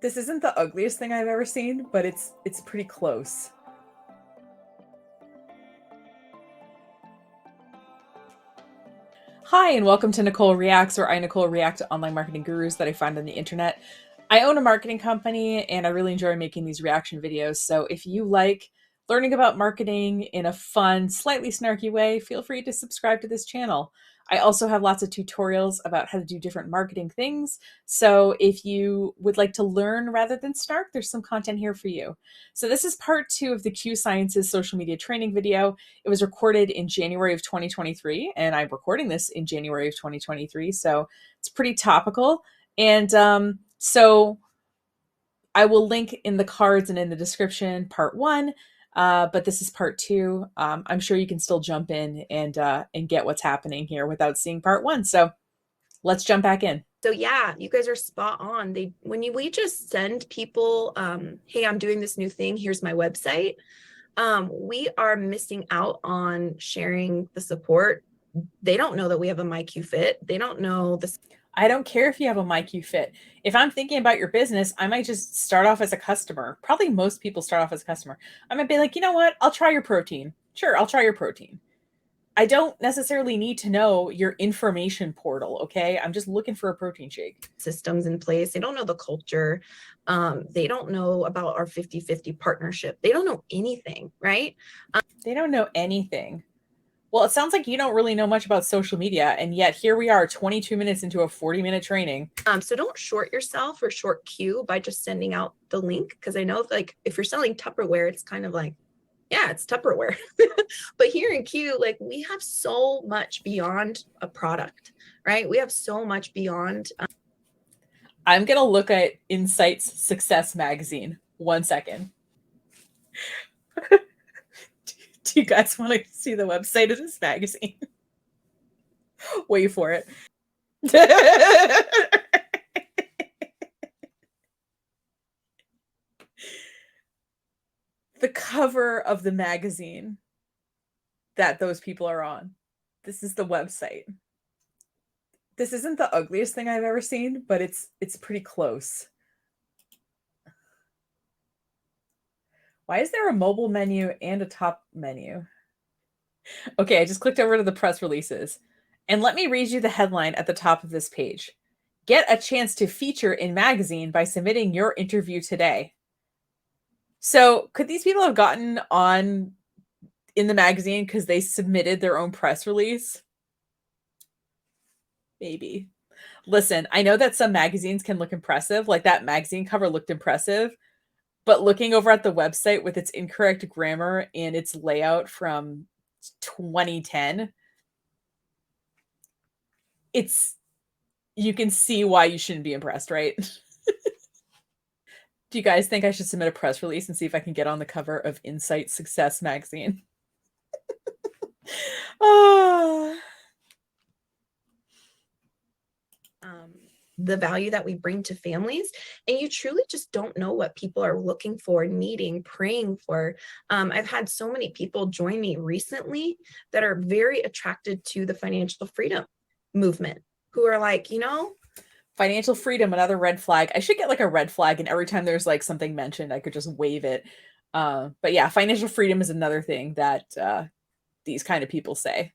This isn't the ugliest thing I've ever seen, but it's pretty close. Hi, and welcome to Nicole Reacts, where Nicole react to online marketing gurus that I find on the internet. I own a marketing company, and I really enjoy making these reaction videos. So if you like learning about marketing in a fun, slightly snarky way, feel free to subscribe to this channel. I also have lots of tutorials about how to do different marketing things. So if you would like to learn rather than snark, there's some content here for you. So this is part 2 of the Q Sciences social media training video. It was recorded in January of 2023, and I'm recording this in January of 2023, so it's pretty topical. And so I will link in the cards and in the description part 1, but this is part 2. I'm sure you can still jump in and get what's happening here without seeing part 1. So let's jump back in. So yeah, you guys are spot on. We just send people, hey, I'm doing this new thing, here's my website. We are missing out on sharing the support. They don't know that we have a MyQ Fit. They don't know this. I don't care if you have a MyQ Fit. If I'm thinking about your business, I might just start off as a customer. Probably most people start off as a customer. I might be like, you know what? I'll try your protein. Sure, I'll try your protein. I don't necessarily need to know your information portal, okay? I'm just looking for a protein shake. Systems in place. They don't know the culture. They don't know about our 50-50 partnership. They don't know anything, right? They don't know anything. Well, it sounds like you don't really know much about social media, and yet here we are 22 minutes into a 40-minute training. So don't short yourself or short Q by just sending out the link, because I know like if you're selling Tupperware, it's kind of like, yeah, it's Tupperware. But here in Q, like we have so much beyond a product, right? We have so much beyond. I'm going to look at Insight's Success magazine. 1 second. Do you guys want to see the website of this magazine? Wait for it. The cover of the magazine that those people are on. This is the website. This isn't the ugliest thing I've ever seen, but it's pretty close. Why is there a mobile menu and a top menu? Okay, I just clicked over to the press releases. And let me read you the headline at the top of this page. Get a chance to feature in magazine by submitting your interview today. So could these people have gotten on in the magazine because they submitted their own press release? Maybe. Listen, I know that some magazines can look impressive, like that magazine cover looked impressive, but looking over at the website with its incorrect grammar and its layout from 2010, you can see why you shouldn't be impressed, right? Do you guys think I should submit a press release and see if I can get on the cover of Insight Success magazine? The value that we bring to families, and you truly just don't know what people are looking for, needing, praying for. I've had so many people join me recently that are very attracted to the financial freedom movement, who are like, financial freedom, another red flag. I should get like a red flag, and every time there's like something mentioned, I could just wave it. But yeah, financial freedom is another thing that these kind of people say,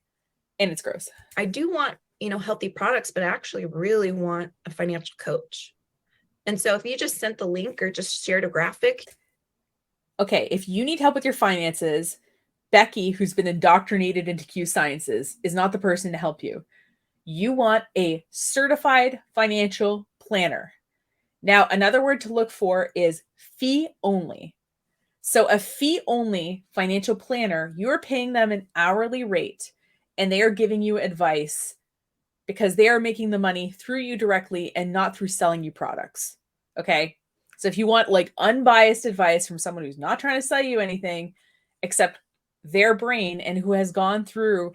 and it's gross. I do want healthy products, but I actually really want a financial coach. And so if you just sent the link or just shared a graphic. Okay, if you need help with your finances, Becky, who's been indoctrinated into Q Sciences, is not the person to help you. You want a certified financial planner. Now, another word to look for is fee only. So a fee only financial planner, you are paying them an hourly rate, and they are giving you advice because they are making the money through you directly and not through selling you products. Okay. So if you want like unbiased advice from someone who's not trying to sell you anything except their brain and who has gone through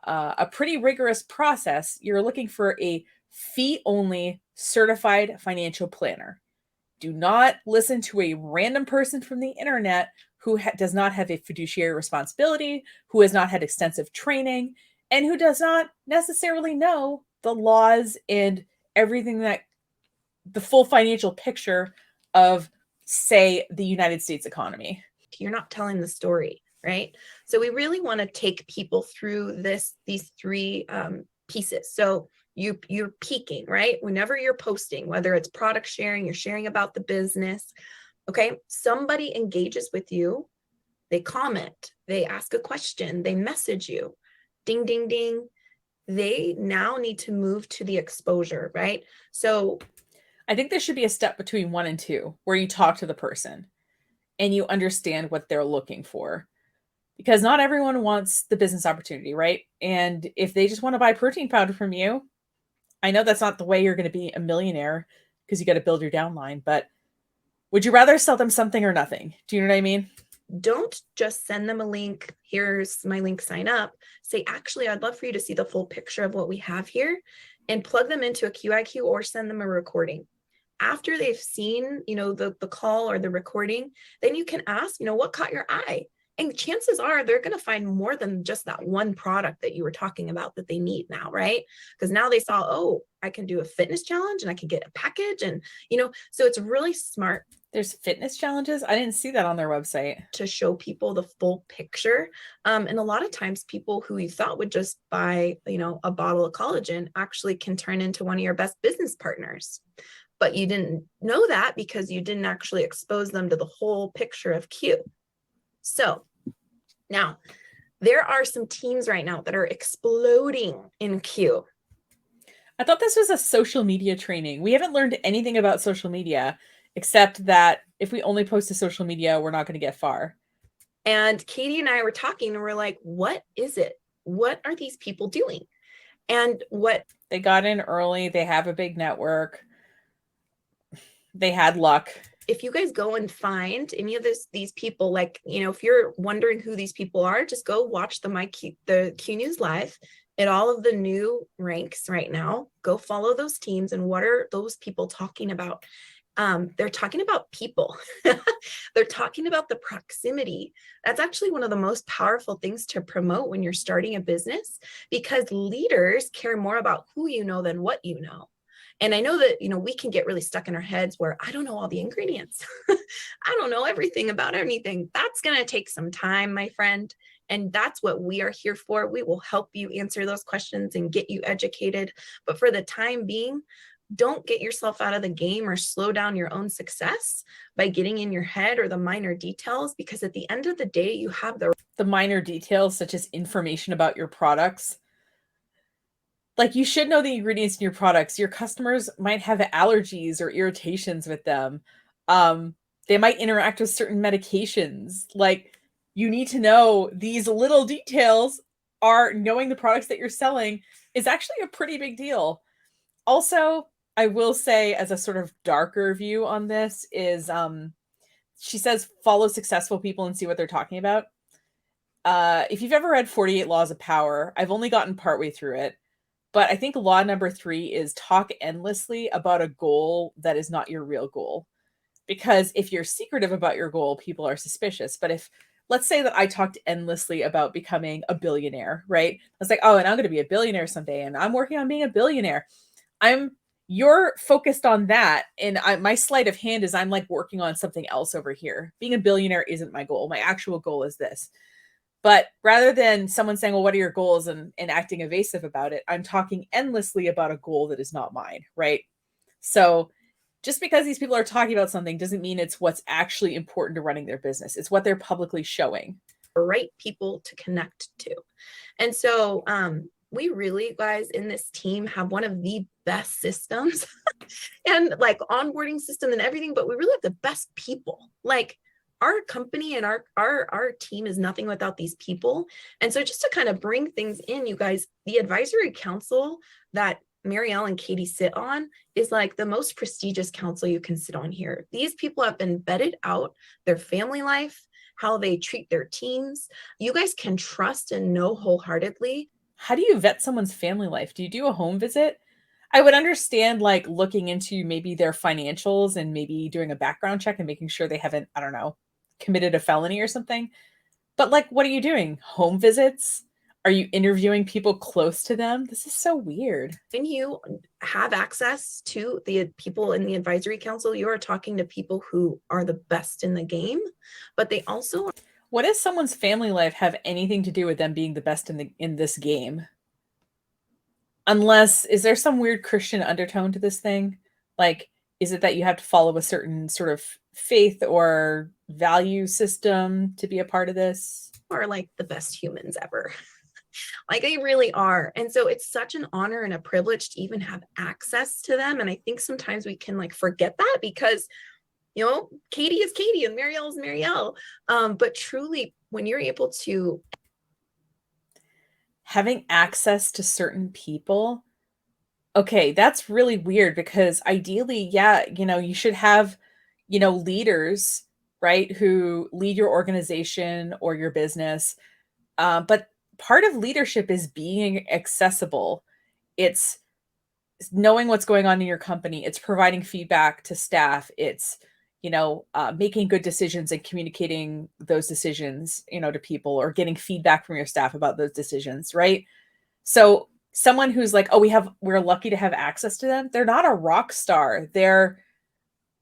a pretty rigorous process, you're looking for a fee-only certified financial planner. Do not listen to a random person from the internet who does not have a fiduciary responsibility, who has not had extensive training, and who does not necessarily know the laws and everything that the full financial picture of, say, the United States economy. You're not telling the story, right? So we really want to take people through these three pieces. So you're peaking, right? Whenever you're posting, whether it's product sharing, you're sharing about the business. Okay, somebody engages with you, they comment, they ask a question, they message you, ding, ding, ding. They now need to move to the exposure, right? So I think there should be a step between 1 and 2 where you talk to the person and you understand what they're looking for. Because not everyone wants the business opportunity, right? And if they just want to buy protein powder from you, I know that's not the way you're going to be a millionaire because you got to build your downline, but would you rather sell them something or nothing? Do you know what I mean? don't just send them a link. Here's my link, sign up. Say, actually, I'd love for you to see the full picture of what we have here, and plug them into a QIQ or send them a recording. After they've seen, the call or the recording, then you can ask, what caught your eye? And chances are they're going to find more than just that one product that you were talking about that they need now, right? Because now they saw, oh, I can do a fitness challenge and I can get a package. And, so it's really smart. There's fitness challenges. I didn't see that on their website. To show people the full picture. And a lot of times people who you thought would just buy, a bottle of collagen actually can turn into one of your best business partners. But you didn't know that because you didn't actually expose them to the whole picture of Q. So now there are some teams right now that are exploding in Q. I thought this was a social media training. We haven't learned anything about social media except that if we only post to social media, we're not going to get far. And Katie and I were talking and we're like, what is it? What are these people doing? And what they got in early, they have a big network. They had luck. If you guys go and find any of these people, like, if you're wondering who these people are, just go watch the Q News Live at all of the new ranks right now. Go follow those teams. And what are those people talking about? They're talking about people. They're talking about the proximity. That's actually one of the most powerful things to promote when you're starting a business, because leaders care more about who you know than what you know. And I know that, we can get really stuck in our heads where I don't know all the ingredients. I don't know everything about anything. That's going to take some time, my friend. And that's what we are here for. We will help you answer those questions and get you educated. But for the time being, don't get yourself out of the game or slow down your own success by getting in your head or the minor details, because at the end of the day, you have the minor details, such as information about your products. Like, you should know the ingredients in your products. Your customers might have allergies or irritations with them. They might interact with certain medications. Like, you need to know these little details. Knowing the products that you're selling is actually a pretty big deal. Also, I will say, as a sort of darker view on this, is she says follow successful people and see what they're talking about. If you've ever read 48 Laws of Power, I've only gotten partway through it. But I think law number 3 is talk endlessly about a goal that is not your real goal. Because if you're secretive about your goal, people are suspicious. But let's say that I talked endlessly about becoming a billionaire, right? I was like, oh, and I'm going to be a billionaire someday, and I'm working on being a billionaire. You're focused on that. And my sleight of hand is I'm like working on something else over here. Being a billionaire isn't my goal. My actual goal is this. But rather than someone saying, well, what are your goals, and acting evasive about it, I'm talking endlessly about a goal that is not mine, right? So just because these people are talking about something doesn't mean it's what's actually important to running their business. It's what they're publicly showing. Right people to connect to. And so we really, guys, in this team have one of the best systems and like onboarding system and everything, but we really have the best people. Like, our company and our team is nothing without these people. And so just to kind of bring things in, you guys, the advisory council that Marielle and Katie sit on is like the most prestigious council you can sit on here. These people have been vetted out, their family life, how they treat their teams. You guys can trust and know wholeheartedly. How do you vet someone's family life? Do you do a home visit? I would understand like looking into maybe their financials and maybe doing a background check and making sure they haven't, I don't know, committed a felony or something. But like, what are you doing? Home visits? Are you interviewing people close to them? This is so weird. When you have access to the people in the advisory council, you are talking to people who are the best in the game, but they also. What does someone's family life have anything to do with them being the best in this game? Unless, is there some weird Christian undertone to this thing? Like, is it that you have to follow a certain sort of faith or value system to be a part of this? Are like the best humans ever. Like they really are. And so it's such an honor and a privilege to even have access to them. And I think sometimes we can like forget that because, you know, Katie is Katie and Marielle is Marielle. But truly, when you're able to. Having access to certain people. Okay, that's really weird because ideally, yeah, you should have, leaders, right, who lead your organization or your business. But part of leadership is being accessible. It's knowing what's going on in your company. It's providing feedback to staff. It's, making good decisions and communicating those decisions, to people or getting feedback from your staff about those decisions, right? So someone who's like, oh, we're lucky to have access to them. They're not a rock star. They're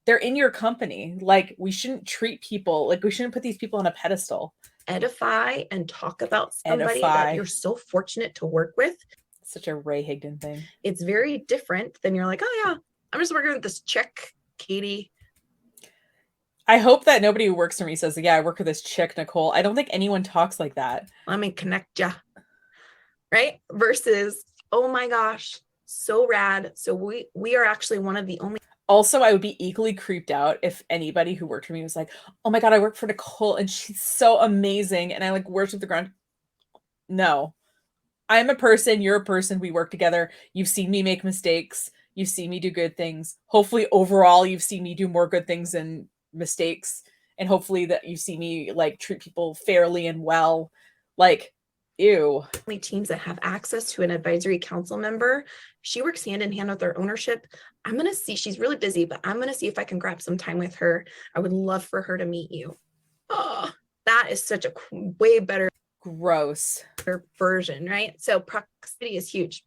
in your company. Like we shouldn't treat people like we shouldn't put these people on a pedestal. Edify and talk about somebody that you're so fortunate to work with. Such a Ray Higdon thing. It's very different than you're like, oh yeah, I'm just working with this chick, Katie. I hope that nobody who works for me says, yeah, I work with this chick, Nicole. I don't think anyone talks like that. Let me connect ya. Right? Versus, oh my gosh, so rad. So we are actually one of the only. Also, I would be equally creeped out if anybody who worked for me was like, oh my God, I work for Nicole and she's so amazing. And I like worship the ground. No, I'm a person. You're a person. We work together. You've seen me make mistakes. You've seen me do good things. Hopefully overall, you've seen me do more good things than mistakes. And hopefully that you see me like treat people fairly and well. Like, ew. Teams that have access to an advisory council member. She works hand in hand with our ownership. I'm going to see, she's really busy, but I'm going to see if I can grab some time with her. I would love for her to meet you. Oh, that is such a way better. Gross version, right? So proximity is huge.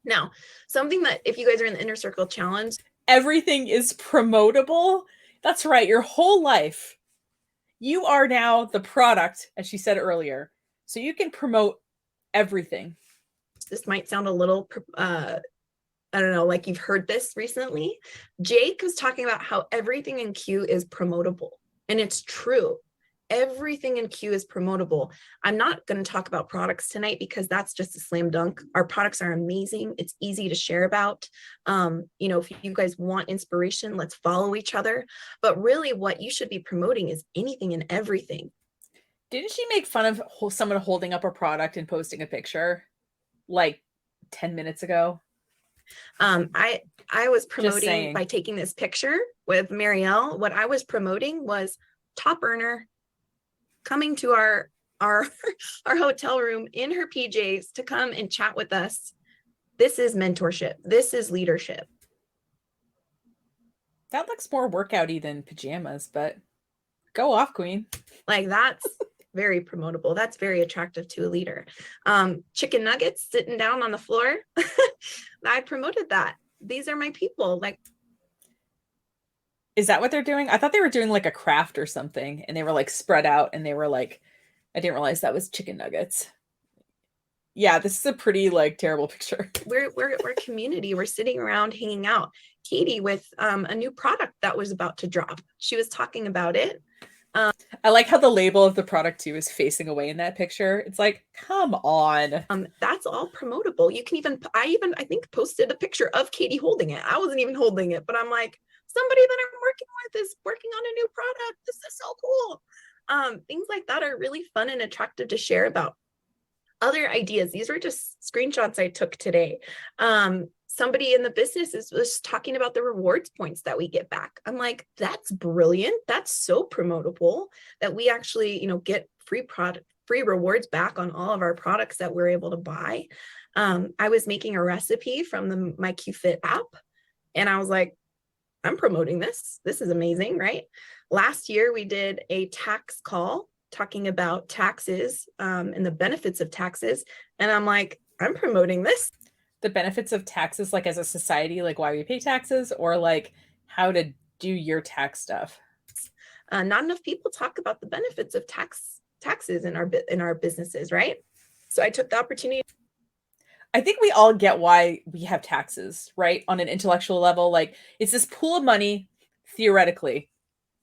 Now, something that if you guys are in the Inner Circle Challenge. Everything is promotable. That's right. Your whole life. You are now the product, as she said earlier. So you can promote everything. This might sound a little, I don't know, like you've heard this recently. Jake was talking about how everything in Q is promotable. And it's true. Everything in Q is promotable. I'm not going to talk about products tonight because that's just a slam dunk. Our products are amazing. It's easy to share about. If you guys want inspiration, let's follow each other. But really what you should be promoting is anything and everything. Didn't she make fun of someone holding up a product and posting a picture like 10 minutes ago? I was promoting by taking this picture with Marielle. What I was promoting was top earner coming to our hotel room in her PJs to come and chat with us. This is mentorship. This is leadership. That looks more workouty than pajamas, but go off, queen. Like that's very promotable. That's very attractive to a leader. Chicken nuggets sitting down on the floor. I promoted that. These are my people. Like, is that what they're doing? I thought they were doing like a craft or something and they were like spread out and they were like, I didn't realize that was chicken nuggets. Yeah, this is a pretty like terrible picture. We're community. We're sitting around hanging out. Katie with a new product that was about to drop. She was talking about it. I like how the label of the product too is facing away in that picture. It's like, come on. That's all promotable. You can I think posted a picture of Katie holding it. I wasn't even holding it, but I'm like, somebody that I'm working with is working on a new product. This is so cool. Things like that are really fun and attractive to share about. Other ideas. These were just screenshots I took today. Somebody in the business was talking about the rewards points that we get back. I'm like, that's brilliant. That's so promotable that we actually, get free rewards back on all of our products that we're able to buy. I was making a recipe from the My QFit app, and I was like, I'm promoting this. This is amazing, right? Last year we did a tax call talking about taxes and the benefits of taxes. And I'm like, I'm promoting this. The benefits of taxes, like as a society, like why we pay taxes, or like how to do your tax stuff. Not enough people talk about the benefits of taxes in our businesses, right? So I took the opportunity. I think we all get why we have taxes, right? On an intellectual level, like it's this pool of money, theoretically,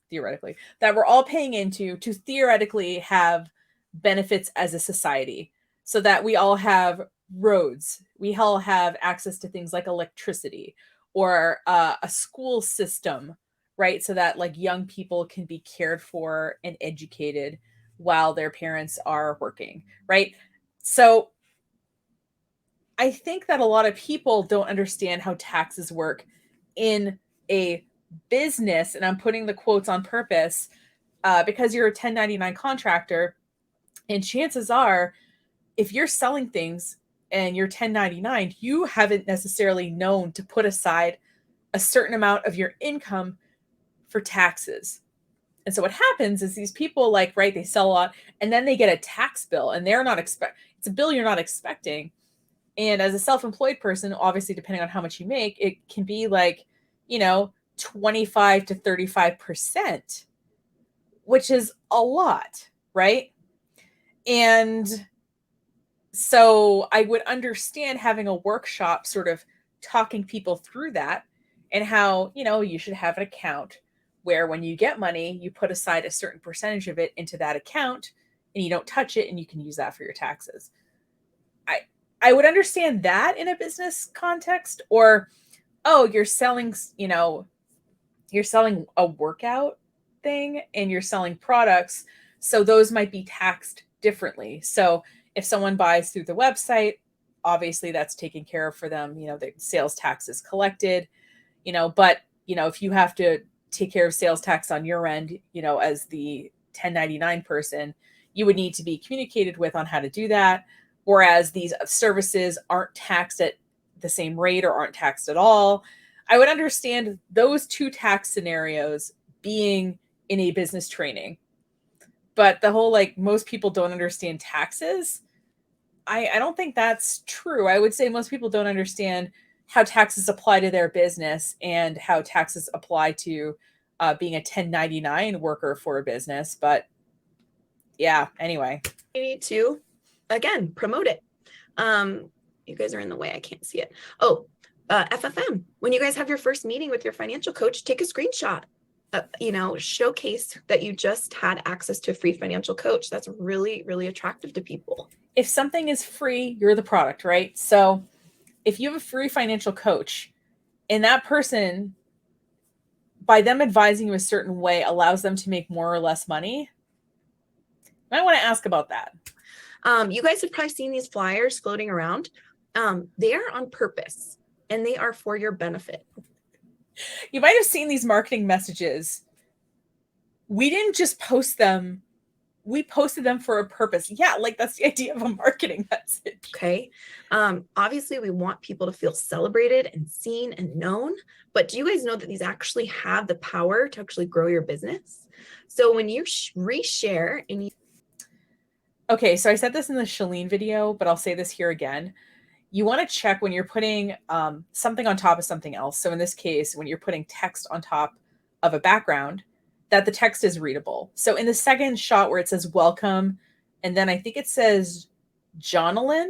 that we're all paying into to theoretically have benefits as a society, so that we all have roads, we all have access to things like electricity, or a school system, right? So that like young people can be cared for and educated while their parents are working, right? So I think that a lot of people don't understand how taxes work in a business, and I'm putting the quotes on purpose, because you're a 1099 contractor, and chances are, if you're selling things and you're 1099, you haven't necessarily known to put aside a certain amount of your income for taxes. And so what happens is these people, like, right, they sell a lot and then they get a tax bill, and they're not it's a bill you're not expecting. And as a self-employed person, obviously, depending on how much you make, it can be like, 25 to 35%, which is a lot, right? And so I would understand having a workshop sort of talking people through that, and how, you should have an account where when you get money, you put aside a certain percentage of it into that account and you don't touch it, and you can use that for your taxes. I I would understand that in a business context. Or, oh, you're selling a workout thing and you're selling products, so those might be taxed differently. So if someone buys through the website, obviously that's taken care of for them, the sales tax is collected, but if you have to take care of sales tax on your end, as the 1099 person, you would need to be communicated with on how to do that. Whereas these services aren't taxed at the same rate or aren't taxed at all. I would understand those two tax scenarios being in a business training. But the whole, like, most people don't understand taxes, I don't think that's true. I would say most people don't understand how taxes apply to their business and how taxes apply to being a 1099 worker for a business. But yeah, anyway. You need to, again, promote it. You guys are in the way. I can't see it. Oh, FFM. When you guys have your first meeting with your financial coach, take a screenshot. Showcase that you just had access to a free financial coach. That's really, really attractive to people. If something is free, you're the product, right? So if you have a free financial coach and that person, by them advising you a certain way, allows them to make more or less money, I might want to ask about that. You guys have probably seen these flyers floating around. They are on purpose and they are for your benefit. You might have seen these marketing messages. We didn't just post them. We posted them for a purpose. Yeah, like that's the idea of a marketing message. Okay. Obviously, we want people to feel celebrated and seen and known. But do you guys know that these actually have the power to actually grow your business? So when you reshare and you... Okay, so I said this in the Shalene video, but I'll say this here again. You want to check when you're putting something on top of something else. So in this case, when you're putting text on top of a background, that the text is readable. So in the second shot where it says welcome, and then I think it says Tonalyn.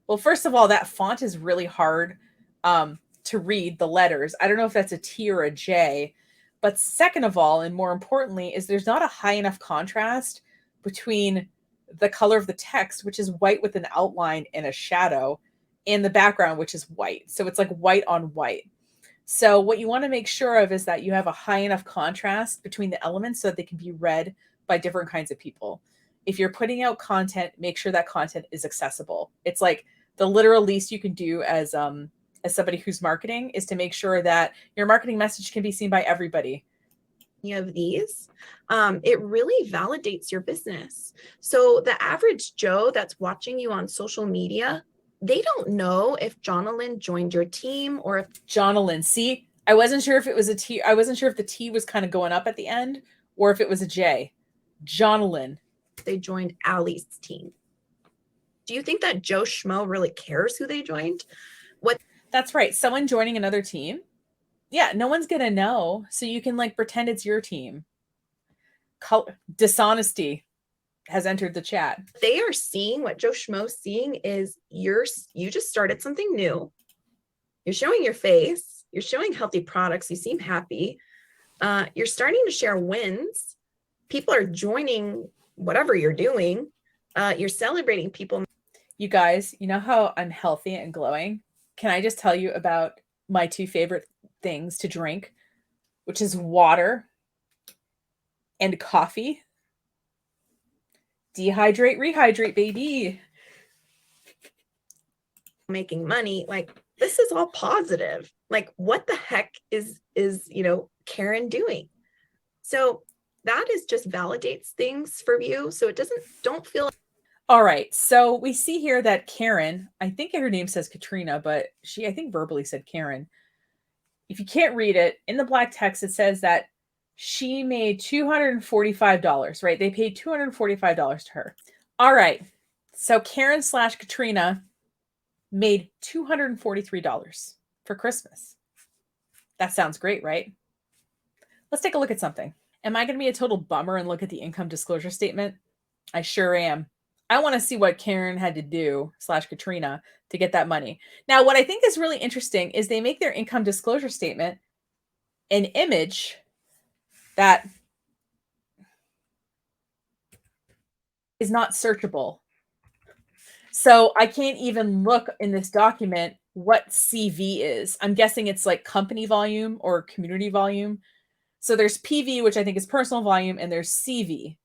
Well, first of all, that font is really hard to read the letters. I don't know if that's a T or a J. But second of all, and more importantly, is there's not a high enough contrast between the color of the text, which is white with an outline and a shadow, and the background, which is white. So it's like white on white. So what you want to make sure of is that you have a high enough contrast between the elements so that they can be read by different kinds of people. If you're putting out content, make sure that content is accessible. It's like the literal least you can do as somebody who's marketing is to make sure that your marketing message can be seen by everybody. Of these, it really validates your business. So the average Joe that's watching you on social media, they don't know if Tonalyn joined your team or if Tonalyn. See, I wasn't sure if it was a T. I wasn't sure if the T was kind of going up at the end Or if it was a J, Jonalyn. They joined Allie's team. Do you think that Joe Schmo really cares who they joined? That's right. Someone joining another team. Yeah, no one's going to know. So you can like pretend it's your team. Dishonesty has entered the chat. They are seeing, what Joe Schmo's seeing is you just started something new. You're showing your face. You're showing healthy products. You seem happy. You're starting to share wins. People are joining whatever you're doing. You're celebrating people. You guys, you know how I'm healthy and glowing? Can I just tell you about my two favorite things to drink, which is water and coffee? Dehydrate, rehydrate, baby. Making money, like this is all positive. Like what the heck is Karen doing? So that is just validates things for you. So it don't feel. All right. So we see here that Karen, I think her name says Katrina, but she, I think, verbally said Karen. If you can't read it, in the black text, it says that she made $245, right? They paid $245 to her. All right. So Karen / Katrina made $243 for Christmas. That sounds great, right? Let's take a look at something. Am I going to be a total bummer and look at the income disclosure statement? I sure am. I want to see what Karen had to do / Katrina to get that money. Now, what I think is really interesting is they make their income disclosure statement an image that is not searchable. So I can't even look in this document what CV is. I'm guessing it's like company volume or community volume. So there's PV, which I think is personal volume, and there's CV.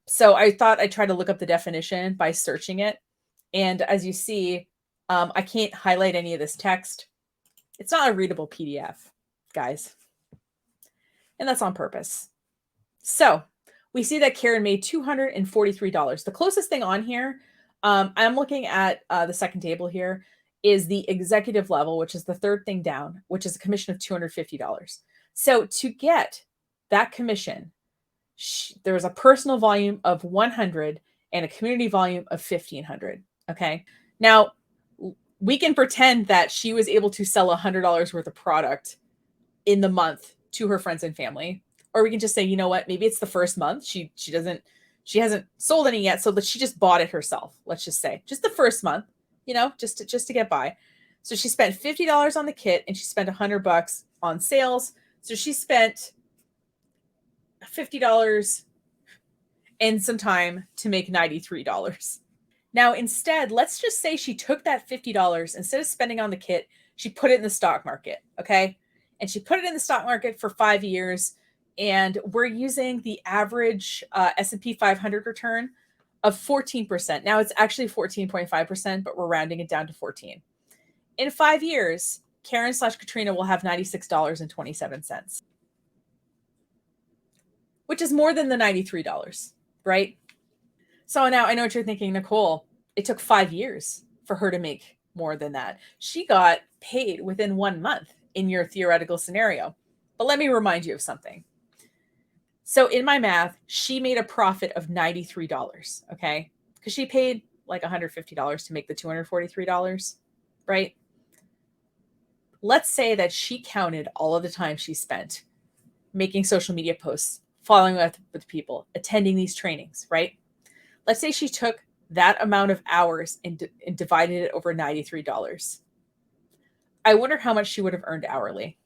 So I thought I'd try to look up the definition by searching it. And as you see, I can't highlight any of this text. It's not a readable PDF, guys. And that's on purpose. So we see that Karen made $243. The closest thing on here, I'm looking at the second table here, is the executive level, which is the third thing down, which is a commission of $250. So to get that commission, there was a personal volume of 100 and a community volume of 1,500. Okay. Now we can pretend that she was able to sell $100 worth of product in the month to her friends and family, or we can just say, you know what, maybe it's the first month. She hasn't sold any yet. So that she just bought it herself. Let's just say just the first month, just to get by. So she spent $50 on the kit and she spent $100 on sales. So she spent $50 and some time to make $93. Now, instead, let's just say she took that $50, instead of spending on the kit, she put it in the stock market, okay? And she put it in the stock market for 5 years, and we're using the average S&P 500 return of 14%. Now, it's actually 14.5%, but we're rounding it down to 14. In 5 years, Karen / Katrina will have $96.27. Which is more than the $93, right? So now I know what you're thinking, Nicole. It took 5 years for her to make more than that. She got paid within 1 month in your theoretical scenario. But let me remind you of something. So in my math, she made a profit of $93, okay? Because she paid like $150 to make the $243, right? Let's say that she counted all of the time she spent making social media posts, following up with people, attending these trainings, right? Let's say she took that amount of hours and divided it over $93. I wonder how much she would have earned hourly.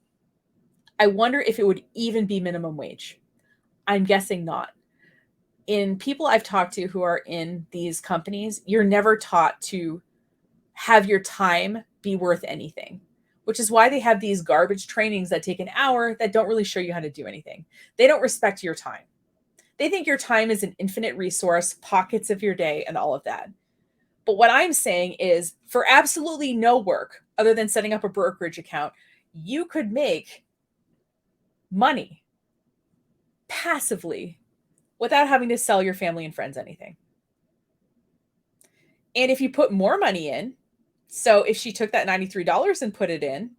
I wonder if it would even be minimum wage. I'm guessing not. In people I've talked to who are in these companies, you're never taught to have your time be worth anything, which is why they have these garbage trainings that take an hour that don't really show you how to do anything. They don't respect your time. They think your time is an infinite resource, pockets of your day, and all of that. But what I'm saying is, for absolutely no work other than setting up a brokerage account, you could make money passively without having to sell your family and friends anything. And if you put more money in, so if she took that $93 and put it in,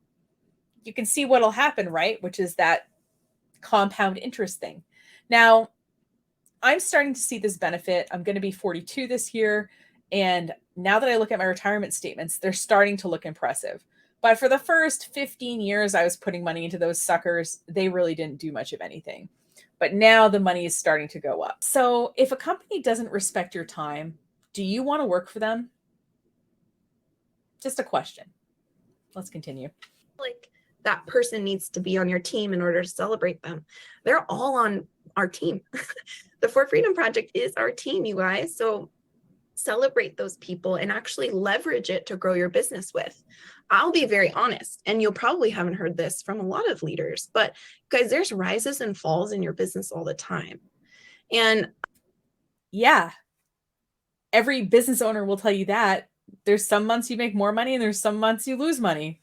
you can see what'll happen, right? Which is that compound interest thing. Now, I'm starting to see this benefit. I'm going to be 42 this year. And now that I look at my retirement statements, they're starting to look impressive. But for the first 15 years I was putting money into those suckers, they really didn't do much of anything. But now the money is starting to go up. So if a company doesn't respect your time, do you want to work for them? Just a question. Let's continue. Like that person needs to be on your team in order to celebrate them. They're all on our team. The For Freedom Project is our team, you guys. So celebrate those people and actually leverage it to grow your business with. I'll be very honest, and you'll probably haven't heard this from a lot of leaders, but guys, there's rises and falls in your business all the time. And yeah, every business owner will tell you that. There's some months you make more money and there's some months you lose money.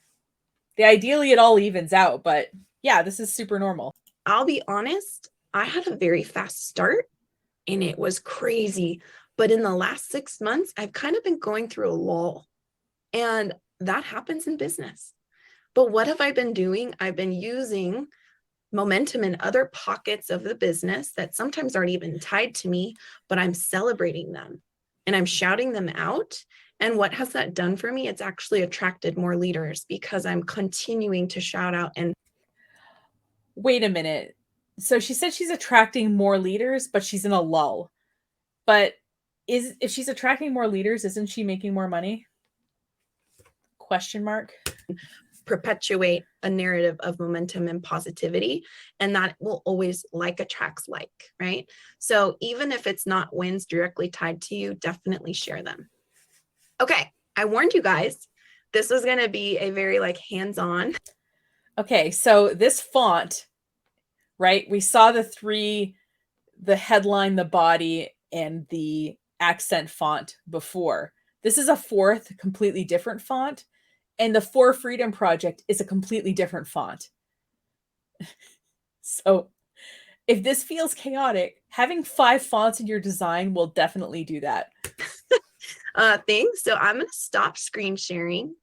Ideally, it all evens out, but yeah, this is super normal. I'll be honest, I had a very fast start and it was crazy. But in the last 6 months, I've kind of been going through a lull, and that happens in business. But what have I been doing? I've been using momentum in other pockets of the business that sometimes aren't even tied to me, but I'm celebrating them and I'm shouting them out. And what has that done for me? It's actually attracted more leaders because I'm continuing to shout out. And wait a minute. So she said she's attracting more leaders, but she's in a lull. But if she's attracting more leaders, isn't she making more money? Question mark. Perpetuate a narrative of momentum and positivity, and that will always like attracts like, right? So even if it's not wins directly tied to you, definitely share them. Okay, I warned you guys, this was going to be a very like hands-on. Okay, so this font, right? We saw the headline, the body, and the accent font before. This is a fourth, completely different font. And the For Freedom Project is a completely different font. So if this feels chaotic, having 5 fonts in your design will definitely do that. Thing. So I'm going to stop screen sharing.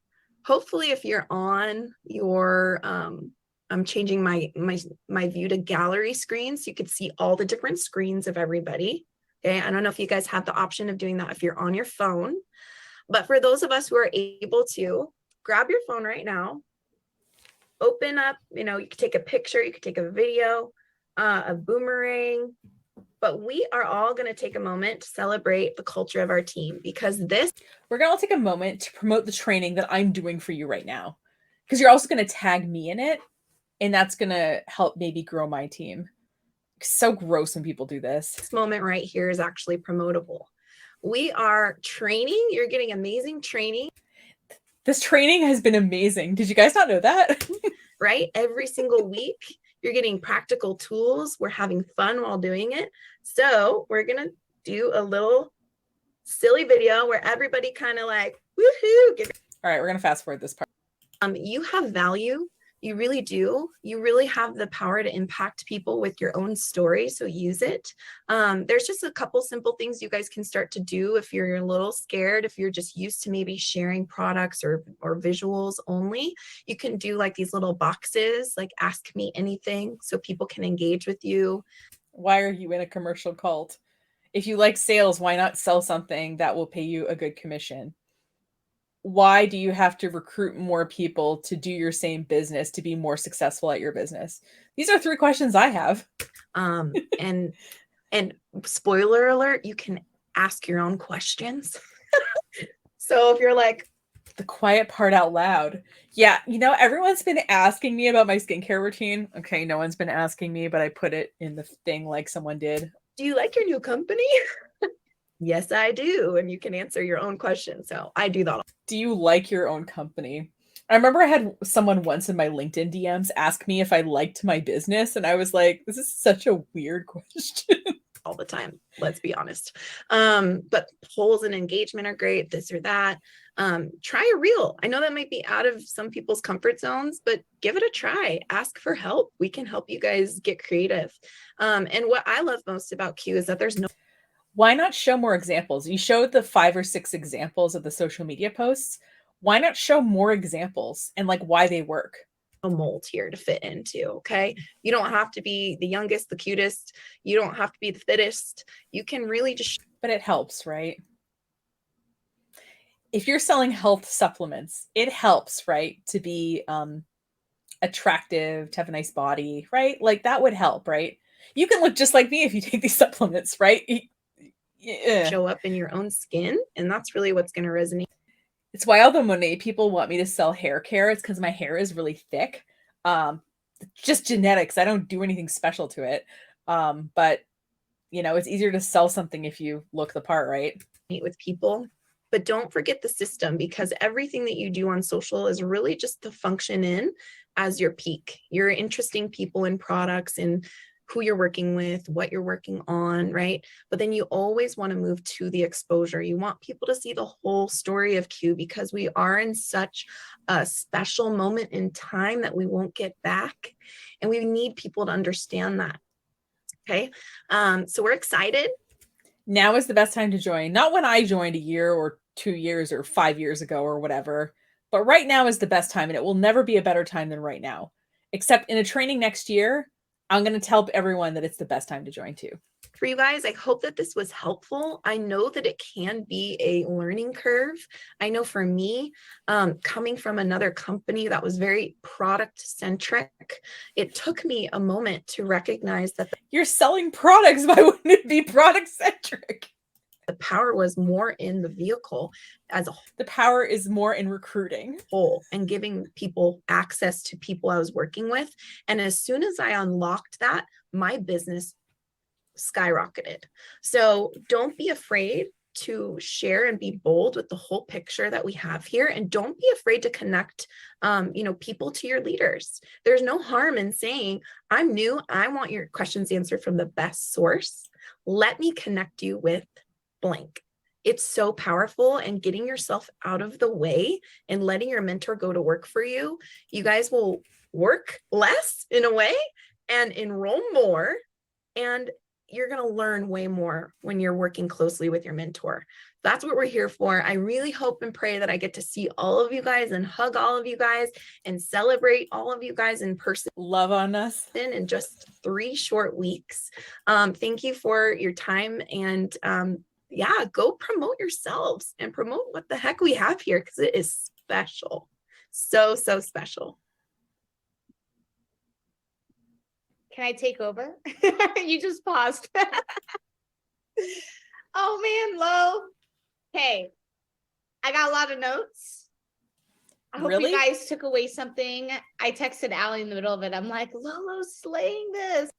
Hopefully, if you're on your, I'm changing my view to gallery screen so you could see all the different screens of everybody. Okay, I don't know if you guys have the option of doing that if you're on your phone, but for those of us who are able to, grab your phone right now, open up, you could take a picture, you could take a video, a boomerang, but we are all going to take a moment to celebrate the culture of our team, because we're going to take a moment to promote the training that I'm doing for you right now, because you're also going to tag me in it, and that's going to help maybe grow my team. It's so gross when people do this. This moment right here is actually promotable. We are training. You're getting amazing training. This training has been amazing. Did you guys not know that? Right? Every single week, you're getting practical tools. We're having fun while doing it. So we're going to do a little silly video where everybody kind of like, woohoo. All right, we're going to fast forward this part. You have value. You really do. You really have the power to impact people with your own story. So use it. There's just a couple simple things you guys can start to do if you're a little scared, if you're just used to maybe sharing products or visuals only. You can do like these little boxes, like ask me anything, so people can engage with you. Why are you in a commercial cult? If you like sales, why not sell something that will pay you a good commission? Why do you have to recruit more people to do your same business to be more successful at your business? These are 3 questions I have. And spoiler alert, you can ask your own questions. So if you're like, the quiet part out loud. Yeah, everyone's been asking me about my skincare routine. Okay, no one's been asking me, but I put it in the thing like someone did. Do you like your new company? Yes, I do. And you can answer your own question. So I do that. Do you like your own company? I remember I had someone once in my LinkedIn DMs ask me if I liked my business. And I was like, this is such a weird question. All the time, let's be honest. But polls and engagement are great, this or that. Try a reel. I know that might be out of some people's comfort zones, but give it a try. Ask for help. We can help you guys get creative. And what I love most about Q is that there's no. Why not show more examples? You showed the 5 or 6 examples of the social media posts. Why not show more examples and like why they work? a mold here to fit into. Okay. You don't have to be the youngest, the cutest. You don't have to be the fittest. You can really just. But it helps, right? If you're selling health supplements, it helps, right? To be attractive, to have a nice body, right? Like that would help, right? You can look just like me if you take these supplements, right? Yeah. Show up in your own skin. And that's really what's going to resonate. It's why all the Monet people want me to sell hair care. It's because my hair is really thick. Just genetics. I don't do anything special to it. But it's easier to sell something if you look the part, right? Meet with people. But don't forget the system, because everything that you do on social is really just to function in as your peak. You're interesting people and products and who you're working with, what you're working on, right? But then you always want to move to the exposure. You want people to see the whole story of Q, because we are in such a special moment in time that we won't get back. And we need people to understand that. Okay. So we're excited. Now is the best time to join. Not when I joined a year or 2 years or 5 years ago or whatever, but right now is the best time, and it will never be a better time than right now. Except in a training next year, I'm going to tell everyone that it's the best time to join too. For you guys, I hope that this was helpful. I know that it can be a learning curve. I know for me, coming from another company that was very product centric, it took me a moment to recognize that you're selling products. Why wouldn't it be product centric? The power was more in the vehicle as a whole. The power is more in recruiting And giving people access to people I was working with. And as soon as I unlocked that, my business skyrocketed. So don't be afraid to share and be bold with the whole picture that we have here. And don't be afraid to connect, people to your leaders. There's no harm in saying, I'm new. I want your questions answered from the best source. Let me connect you with blank. It's so powerful, and getting yourself out of the way and letting your mentor go to work for you. You guys will work less in a way and enroll more, and you're going to learn way more when you're working closely with your mentor. That's what we're here for. I really hope and pray that I get to see all of you guys and hug all of you guys and celebrate all of you guys in person. Love on us in just 3 short weeks. Thank you for your time, and go promote yourselves and promote what the heck we have here, because it is special. So special. Can I take over? You just paused. Oh man, Lo. Hey, I got a lot of notes. I hope you guys took away something. I texted Allie in the middle of it. I'm like, Lolo's slaying this.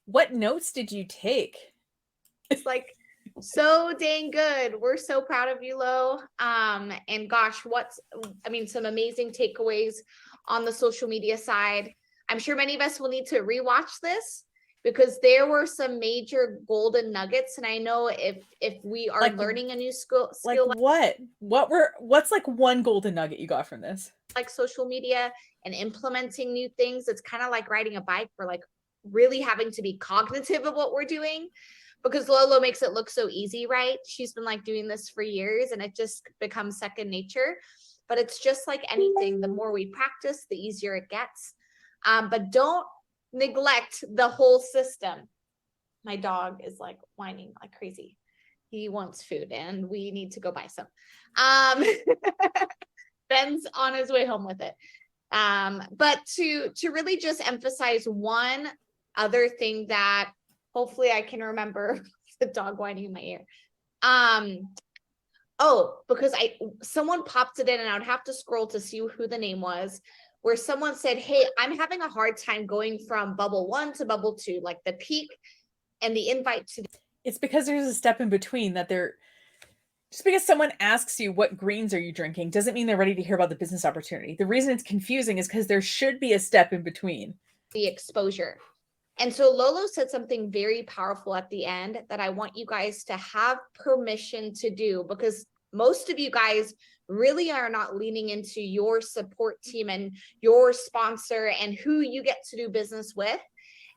What notes did you take? It's like so dang good. We're so proud of you, Lo. And gosh, some amazing takeaways on the social media side. I'm sure many of us will need to rewatch this, because there were some major golden nuggets. And I know if we are learning a new skill, like what's like one golden nugget you got from this? Like social media and implementing new things. It's kind of like riding a bike. We're like really having to be cognitive of what we're doing, because Lolo makes it look so easy, right? She's been like doing this for years, and it just becomes second nature. But it's just like anything. The more we practice, the easier it gets. But don't neglect the whole system. My dog is like whining like crazy. He wants food and we need to go buy some. Ben's on his way home with it. But to really just emphasize one other thing that hopefully I can remember, the dog whining in my ear. Because someone popped it in, and I would have to scroll to see who the name was, where someone said, hey, I'm having a hard time going from bubble 1 to bubble 2, like the peak and the invite to. It's because there's a step in between that just because someone asks you what greens are you drinking doesn't mean they're ready to hear about the business opportunity. The reason it's confusing is because there should be a step in between. The exposure. And so Lolo said something very powerful at the end that I want you guys to have permission to do, because most of you guys really are not leaning into your support team and your sponsor and who you get to do business with.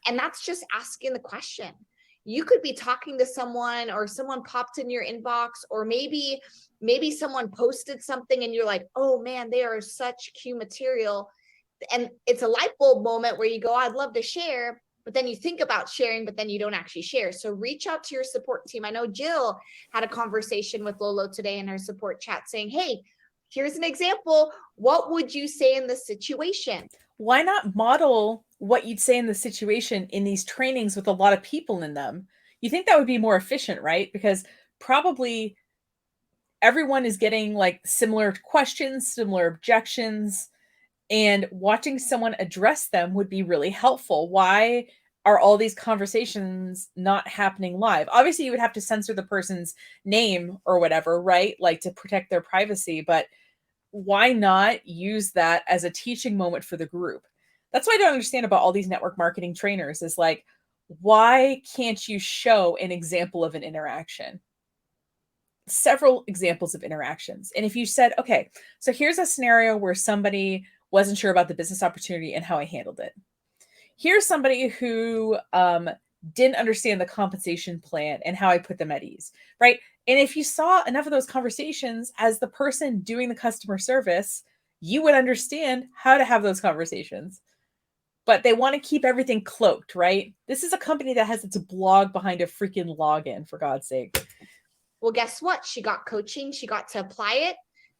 And that's just asking the question. You could be talking to someone, or someone popped in your inbox, or maybe someone posted something and you're like, oh man, they are such Q material. And it's a light bulb moment where you go, I'd love to share, but then you think about sharing, but then you don't actually share. So reach out to your support team. I know Jill had a conversation with Lolo today in her support chat saying, hey, here's an example. What would you say in this situation? Why not model what you'd say in the situation in these trainings with a lot of people in them? You think that would be more efficient, right? Because probably everyone is getting like similar questions, similar objections, and watching someone address them would be really helpful. Why are all these conversations not happening live? Obviously, you would have to censor the person's name or whatever, right? Like to protect their privacy, but why not use that as a teaching moment for the group? That's what I don't understand about all these network marketing trainers is like, why can't you show an example of an interaction? Several examples of interactions. And if you said, okay, so here's a scenario where somebody wasn't sure about the business opportunity and how I handled it. Here's somebody who didn't understand the compensation plan and how I put them at ease, right? And if you saw enough of those conversations as the person doing the customer service, you would understand how to have those conversations. But they want to keep everything cloaked, right? This is a company that has its blog behind a freaking login, for God's sake. Well, guess what? She got coaching. She got to apply it.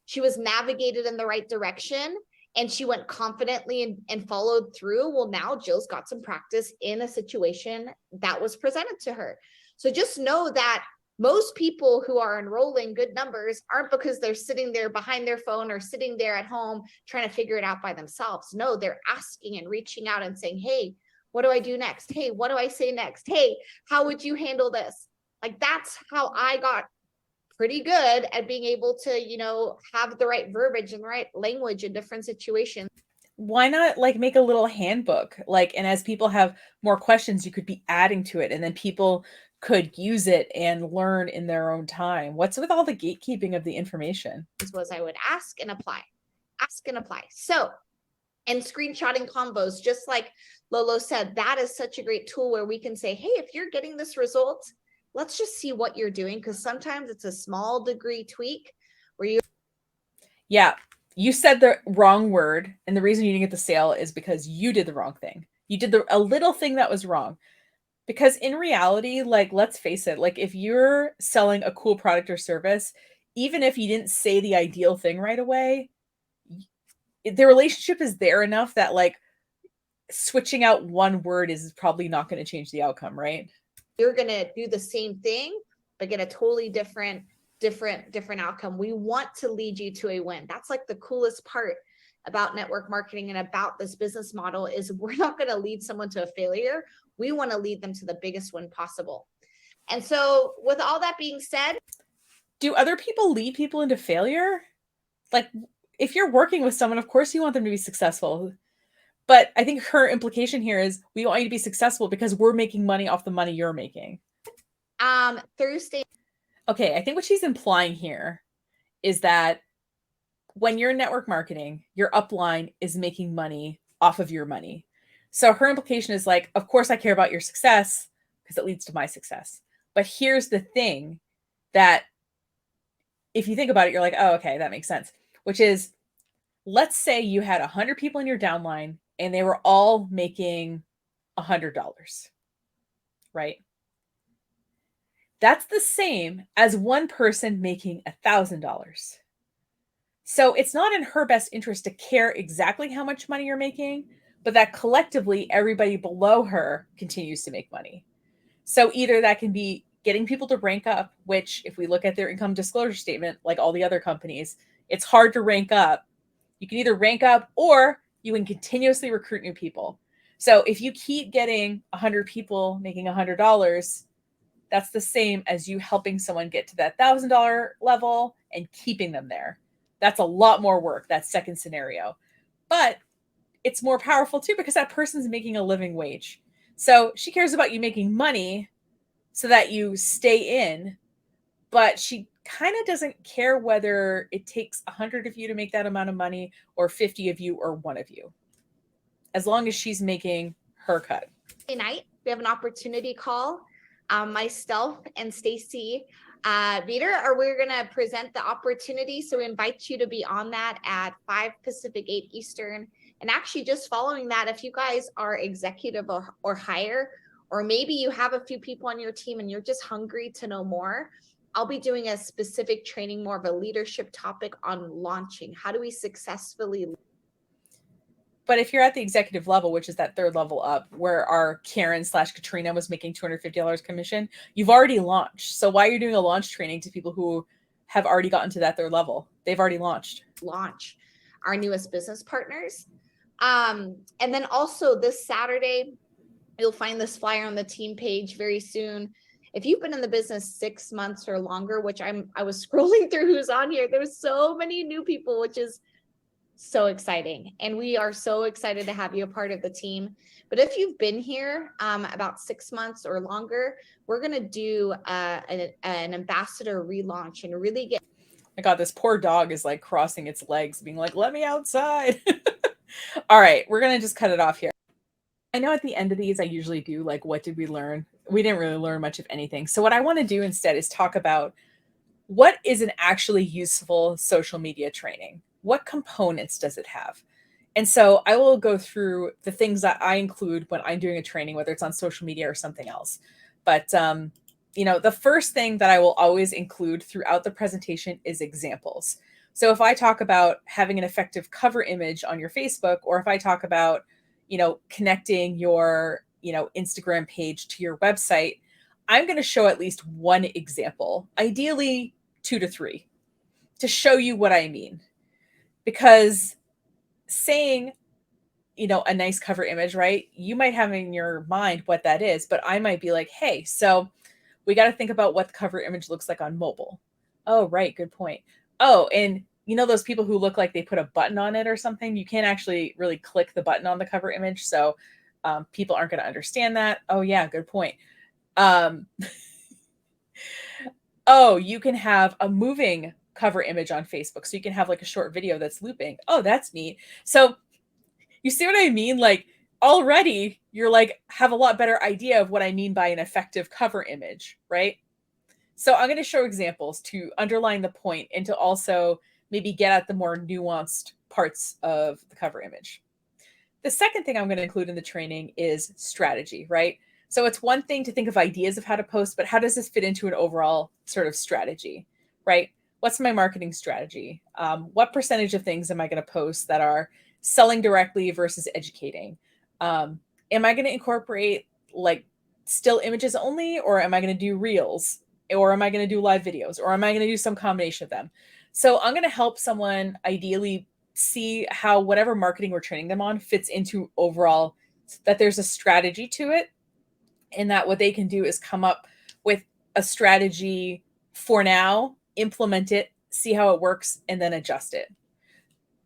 She was navigated in the right direction and she went confidently and followed through. Well, now Jill's got some practice in a situation that was presented to her. So just know that most people who are enrolling good numbers aren't because they're sitting there behind their phone or sitting there at home trying to figure it out by themselves. No, they're asking and reaching out and saying, hey, what do I do next? Hey, what do I say next? Hey, how would you handle this? Like that's how I got pretty good at being able to, have the right verbiage and the right language in different situations. Why not like make a little handbook? Like, and as people have more questions, you could be adding to it and then people could use it and learn in their own time. What's with all the gatekeeping of the information? Was I would ask and apply. So, and screenshotting combos, just like Lolo said, that is such a great tool where we can say, hey, if you're getting this result, let's just see what you're doing. Because sometimes it's a small degree tweak where you. Yeah, you said the wrong word. And the reason you didn't get the sale is because you did the wrong thing. You did a little thing that was wrong. Because in reality, like, let's face it, like if you're selling a cool product or service, even if you didn't say the ideal thing right away, the relationship is there enough that like switching out one word is probably not going to change the outcome, right? You're going to do the same thing, but get a totally different outcome. We want to lead you to a win. That's like the coolest part about network marketing and about this business model is we're not going to lead someone to a failure. We want to lead them to the biggest win possible. And so with all that being said, do other people lead people into failure? Like if you're working with someone, of course you want them to be successful. But I think her implication here is we want you to be successful because we're making money off the money you're making. Thursday. Okay, I think what she's implying here is that when you're in network marketing, your upline is making money off of your money. So her implication is like, of course I care about your success because it leads to my success. But here's the thing that if you think about it, you're like, oh, okay, that makes sense. Which is, let's say you had 100 people in your downline and they were all making $100, right? That's the same as one person making $1,000. So it's not in her best interest to care exactly how much money you're making, but that collectively everybody below her continues to make money. So either that can be getting people to rank up, which if we look at their income disclosure statement, like all the other companies, it's hard to rank up. You can either rank up or you can continuously recruit new people. So if you keep getting 100 people making $100, that's the same as you helping someone get to that $1,000 level and keeping them there. That's a lot more work, that second scenario. But it's more powerful too because that person's making a living wage. So she cares about you making money so that you stay in, but she kind of doesn't care whether it takes 100 of you to make that amount of money or 50 of you or one of you, as long as she's making her cut. Night, we have an opportunity call. Myself and Stacy Veeder we're going to present the opportunity. So we invite you to be on that at 5 Pacific, 8 Eastern. And actually just following that, if you guys are executive or higher, or maybe you have a few people on your team and you're just hungry to know more, I'll be doing a specific training, more of a leadership topic on launching. How do we successfully? But if you're at the executive level, which is that third level up, where our Karen/Katrina was making $250 commission, you've already launched. So why are you doing a launch training to people who have already gotten to that third level? They've already launched. Launch our newest business partners. And then also this Saturday, you'll find this flyer on the team page very soon. If you've been in the business 6 months or longer, which I was scrolling through who's on here, there's so many new people, which is so exciting. And we are so excited to have you a part of the team. But if you've been here about 6 months or longer, we're going to do an ambassador relaunch and really get. My God, this poor dog is like crossing its legs, being like, let me outside. All right, we're going to just cut it off here. I know at the end of these, I usually do like, what did we learn? We didn't really learn much of anything. So what I want to do instead is talk about what is an actually useful social media training? What components does it have? And so I will go through the things that I include when I'm doing a training, whether it's on social media or something else. But, the first thing that I will always include throughout the presentation is examples. So if I talk about having an effective cover image on your Facebook, or if I talk about, connecting your, Instagram page to your website, I'm going to show at least one example, ideally 2 to 3, to show you what I mean. Because saying, a nice cover image, right? You might have in your mind what that is, but I might be like, hey, so we got to think about what the cover image looks like on mobile. Oh, right. Good point. Oh, and those people who look like they put a button on it or something, you can't actually really click the button on the cover image. So people aren't going to understand that. Oh, yeah. Good point. Oh, you can have a moving cover image on Facebook. So you can have like a short video that's looping. Oh, that's neat. So you see what I mean? Like already you're like, have a lot better idea of what I mean by an effective cover image, right? So I'm going to show examples to underline the point and to also maybe get at the more nuanced parts of the cover image. The second thing I'm going to include in the training is strategy, right? So it's one thing to think of ideas of how to post, but how does this fit into an overall sort of strategy, right? What's my marketing strategy? What percentage of things am I going to post that are selling directly versus educating? Am I going to incorporate like still images only, or am I going to do reels? Or am I going to do live videos? Or am I going to do some combination of them? So I'm going to help someone ideally see how whatever marketing we're training them on fits into overall, that there's a strategy to it, and that what they can do is come up with a strategy for now, implement it, see how it works, and then adjust it.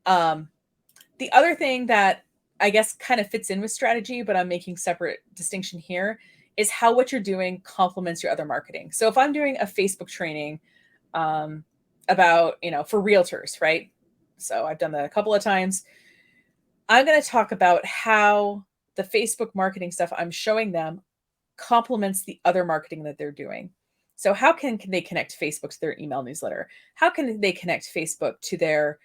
The other thing that I guess kind of fits in with strategy, but I'm making separate distinction here, is how what you're doing complements your other marketing. So if I'm doing a Facebook training about, for realtors, right? So I've done that a couple of times. I'm going to talk about how the Facebook marketing stuff I'm showing them complements the other marketing that they're doing. So how can they connect Facebook to their email newsletter? How can they connect Facebook to their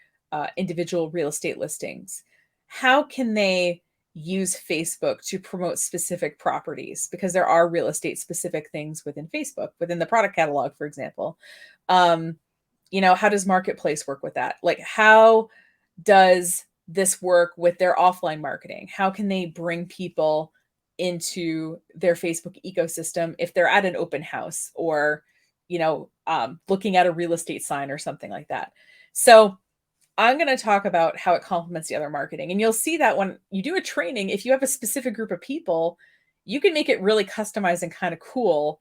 individual real estate listings? How can they use Facebook to promote specific properties? Because there are real estate specific things within Facebook, within the product catalog, for example. How does Marketplace work with that? Like, how does this work with their offline marketing? How can they bring people into their Facebook ecosystem if they're at an open house or, looking at a real estate sign or something like that? So I'm going to talk about how it complements the other marketing. And you'll see that when you do a training, if you have a specific group of people, you can make it really customized and kind of cool,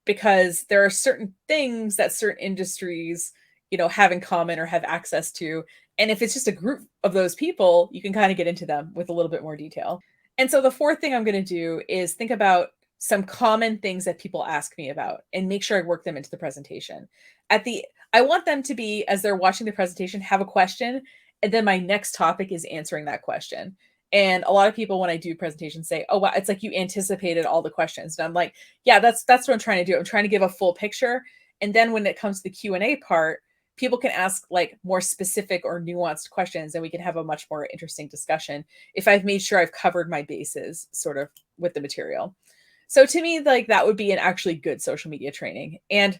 because there are certain things that certain industries, have in common or have access to. And if it's just a group of those people, you can kind of get into them with a little bit more detail. And so the fourth thing I'm going to do is think about some common things that people ask me about and make sure I work them into the presentation. I want them to be, as they're watching the presentation, have a question. And then my next topic is answering that question. And a lot of people, when I do presentations, say, oh, wow, it's like you anticipated all the questions. And I'm like, yeah, that's what I'm trying to do. I'm trying to give a full picture. And then when it comes to the Q&A part, people can ask like more specific or nuanced questions, and we can have a much more interesting discussion if I've made sure I've covered my bases sort of with the material. So to me, like that would be an actually good social media training. And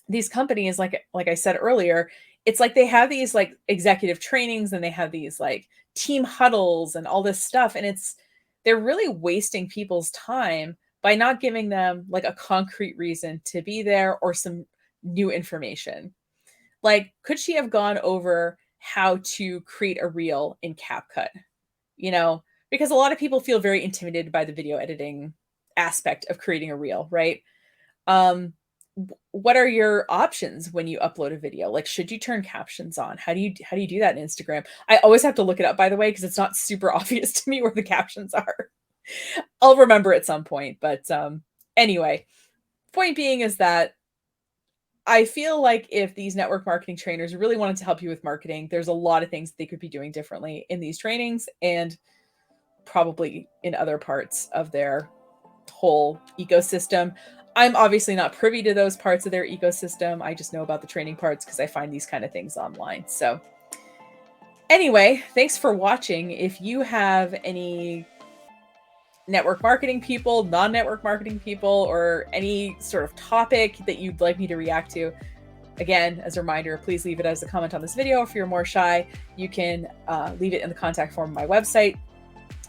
these companies, like I said earlier, it's like they have these like executive trainings and they have these like team huddles and all this stuff. And they're really wasting people's time by not giving them like a concrete reason to be there or some new information. Like, could she have gone over how to create a reel in CapCut? You know, because a lot of people feel very intimidated by the video editing aspect of creating a reel, right? What are your options when you upload a video? Like, should you turn captions on? How do you do that in Instagram? I always have to look it up, by the way, because it's not super obvious to me where the captions are. I'll remember at some point, but anyway, point being is that I feel like if these network marketing trainers really wanted to help you with marketing, there's a lot of things they could be doing differently in these trainings and probably in other parts of their whole ecosystem. I'm obviously not privy to those parts of their ecosystem. I just know about the training parts because I find these kind of things online. So anyway, thanks for watching. If you have any network marketing people, non-network marketing people, or any sort of topic that you'd like me to react to, again, as a reminder, please leave it as a comment on this video. If you're more shy, you can leave it in the contact form of my website.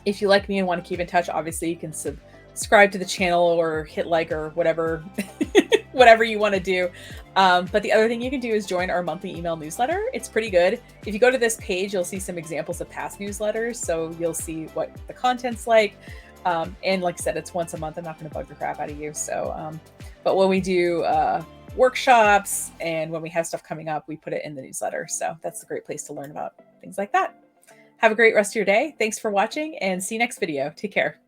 If you like me and want to keep in touch, obviously you can subscribe to the channel or hit like or whatever, whatever you want to do. But the other thing you can do is join our monthly email newsletter. It's pretty good. If you go to this page, you'll see some examples of past newsletters. So you'll see what the content's like. And like I said, it's once a month. I'm not going to bug the crap out of you. So, but when we do workshops and when we have stuff coming up, we put it in the newsletter. So that's a great place to learn about things like that. Have a great rest of your day. Thanks for watching and see you next video. Take care.